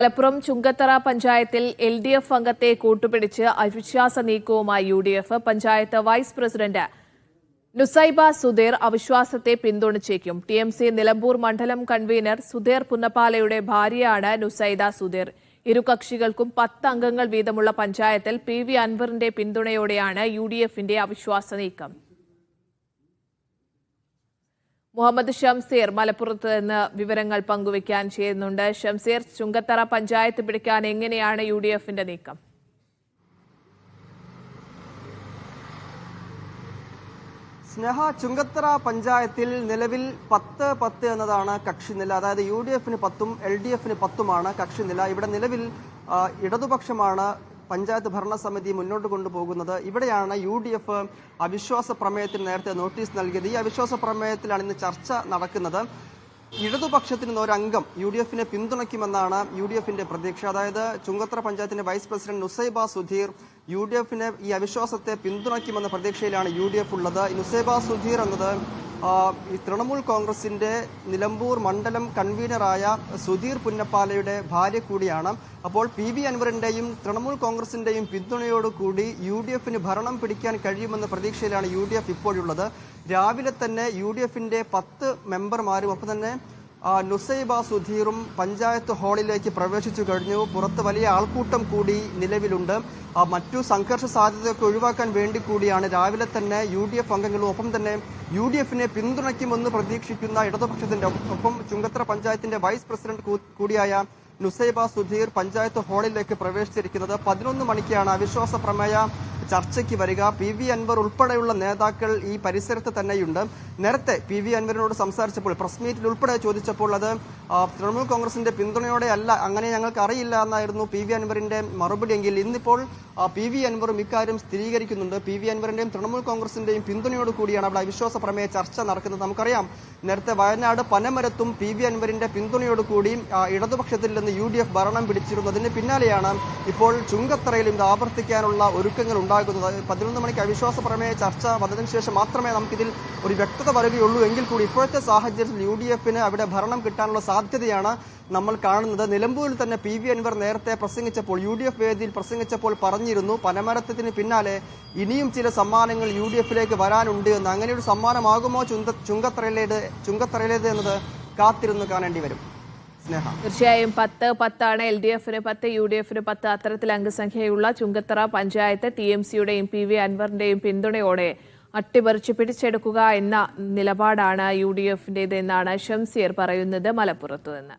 മലപ്പുറം ചുങ്കത്തറ പഞ്ചായത്തിൽ LDF അംഗത്തെ കൂട്ടുപിടിച്ച് അവിശ്വാസ നീക്കവുമായി UDF panchayat vice president Nusaiba Sudheer അവിശ്വാസത്തെ പിന്തുണച്ചേക്കും. TMC നിലമ്പൂർ മണ്ഡലം കൺവീനർ സുധീർ പുന്നപ്പാലയുടെ ഭാര്യയാണ് നുസൈദ സുധീർ. ഇരു കക്ഷികൾക്കും 10 അംഗങ്ങൾ വീതമുള്ള പഞ്ചായത്തിൽ PV അൻവറിന്റെ പിന്തുണയോടെയാണ് UDFന്റെ അവിശ്വാസ നീക്കം. മുഹമ്മദ് ഷംസീർ മലപ്പുറത്ത് നിന്ന് വിവരങ്ങൾ പങ്കുവയ്ക്കാൻ ചെയ്യുന്നുണ്ട്. ഷംസീർ, ചുങ്കത്തറ പഞ്ചായത്ത് പിടിക്കാൻ എങ്ങനെയാണ് UDFന്റെ നീക്കം? സ്നേഹ, ചുങ്കത്തറ പഞ്ചായത്തിൽ നിലവിൽ 10-10 എന്നതാണ് കക്ഷിനില. അതായത് UDFന് 10ഉം LDFന് 10ഉമാണ് കക്ഷിനില. ഇവിടെ നിലവിൽ ഇടതുപക്ഷമാണ് പഞ്ചായത്ത് ഭരണസമിതി മുന്നോട്ട് കൊണ്ടുപോകുന്നത്. ഇവിടെയാണ് UDF അവിശ്വാസ പ്രമേയത്തിന് നേരത്തെ നോട്ടീസ് നൽകിയത്. ഈ അവിശ്വാസ പ്രമേയത്തിലാണ് ഇന്ന് ചർച്ച നടക്കുന്നത്. ഇടതുപക്ഷത്തിന് നിന്ന് ഒരംഗം UDFനെ പിന്തുണയ്ക്കുമെന്നാണ് UDFന്റെ പ്രതീക്ഷ. അതായത് ചുങ്കത്തറ പഞ്ചായത്തിന്റെ വൈസ് പ്രസിഡന്റ് നുസൈബ സുധീർ UDFനെ ഈ അവിശ്വാസത്തെ പിന്തുണയ്ക്കുമെന്ന പ്രതീക്ഷയിലാണ് UDF ഉള്ളത്. നുസൈബ സുധീർ എന്നത് ഈ തൃണമൂൽ കോൺഗ്രസിന്റെ നിലമ്പൂർ മണ്ഡലം കൺവീനറായ സുധീർ പുന്നപ്പാലയുടെ ഭാര്യ കൂടിയാണ്. അപ്പോൾ PV അൻവറിന്റെയും തൃണമൂൽ കോൺഗ്രസിന്റെയും പിന്തുണയോടുകൂടി UDFന് ഭരണം പിടിക്കാൻ കഴിയുമെന്ന പ്രതീക്ഷയിലാണ് UDF ഇപ്പോഴുള്ളത്. രാവിലെ തന്നെ UDFന്റെ 10 മെമ്പർമാരും ഒപ്പം തന്നെ നുസൈബ സുധീറും പഞ്ചായത്ത് ഹാളിലേക്ക് പ്രവേശിച്ചു കഴിഞ്ഞു. പുറത്ത് വലിയ ആൾക്കൂട്ടം കൂടി നിലവിലുണ്ട്. മറ്റു സംഘർഷ സാധ്യതയൊക്കെ ഒഴിവാക്കാൻ വേണ്ടി കൂടിയാണ് രാവിലെ തന്നെ UDF അംഗങ്ങളും ഒപ്പം തന്നെ UDFനെ പിന്തുണയ്ക്കുമെന്ന് പ്രതീക്ഷിക്കുന്ന ഇടതുപക്ഷത്തിന്റെ ഒപ്പം ചുങ്കത്തറ പഞ്ചായത്തിന്റെ വൈസ് പ്രസിഡന്റ് കൂടിയായ നുസൈബ സുധീർ പഞ്ചായത്ത് ഹാളിലേക്ക് പ്രവേശിച്ചിരിക്കുന്നത്. 11 മണിക്കാണ് അവിശ്വാസ പ്രമേയ ചർച്ചയ്ക്ക് വരിക. PV അൻവർ ഉൾപ്പെടെയുള്ള നേതാക്കൾ ഈ പരിസരത്ത് തന്നെയുണ്ട്. നേരത്തെ PV അൻവറിനോട് സംസാരിച്ചപ്പോൾ പ്രസ് മീറ്റിൽ ഉൾപ്പെടെ ചോദിച്ചപ്പോൾ അത് തൃണമൂൽ കോൺഗ്രസിന്റെ പിന്തുണയോടെ അല്ല, അങ്ങനെ ഞങ്ങൾക്ക് അറിയില്ല എന്നായിരുന്നു PV അൻവറിന്റെ മറുപടിയെങ്കിൽ ഇന്നിപ്പോൾ PV അൻവറും ഇക്കാര്യം സ്ഥിരീകരിക്കുന്നുണ്ട്. PV അൻവറിന്റെയും തൃണമൂൽ കോൺഗ്രസിന്റെയും പിന്തുണയോട് കൂടിയാണ് അവിടെ അവിശ്വാസ പ്രമേയ ചർച്ച നടക്കുന്നത്. നമുക്കറിയാം, നേരത്തെ വയനാട് പനമരത്തും PV അൻവറിന്റെ പിന്തുണയോട് കൂടി ഇടതുപക്ഷത്തിൽ നിന്ന് UDF ഭരണം പിടിച്ചിരുന്നു. അതിന് പിന്നാലെയാണ് ഇപ്പോൾ ചുങ്കത്തറയിലും ഇത് ആവർത്തിക്കാനുള്ള ഒരുക്കങ്ങൾ ഉണ്ടാകുന്നത്. 11 മണിക്ക് അവിശ്വാസ പ്രമേയ ചർച്ച വന്നതിന് ശേഷം മാത്രമേ നമുക്കിതിൽ ഒരു വ്യക്തത വരികയുള്ളൂ. എങ്കിൽ കൂടി ഇപ്പോഴത്തെ സാഹചര്യത്തിൽ UDFന് അവിടെ ഭരണം കിട്ടാനുള്ള സാധ്യതയാണ് നമ്മൾ കാണുന്നത്. നിലമ്പൂരിൽ തന്നെ PV അൻവർ നേരത്തെ പ്രസംഗിച്ചപ്പോൾ UDF വേദിയിൽ പ്രസംഗിച്ചപ്പോൾ പറഞ്ഞിരുന്നു, പനമരത്തിന് പിന്നാലെ ഇനിയും ചില സമ്മാനങ്ങൾ UDFിലേക്ക് വരാനുണ്ട് എന്ന്. അങ്ങനെ ഒരു സമ്മാനമാകുമോ ചുങ്കത്തറയിലേത് എന്നത് കാത്തിരുന്ന് കാണേണ്ടി വരും. തീർച്ചയായും 10-10 LDFന് 10, UDFന് 10 അത്തരത്തിൽ അംഗസംഖ്യയുള്ള ചുങ്കത്തറ പഞ്ചായത്ത് TMCയുടെയും PV അൻവറിന്റെയും പിന്തുണയോടെ അട്ടിമറിച്ച് പിടിച്ചെടുക്കുക എന്ന നിലപാടാണ് UDFന്റേത് എന്നാണ് ഷംസീർ പറയുന്നത് മലപ്പുറത്ത് നിന്ന്.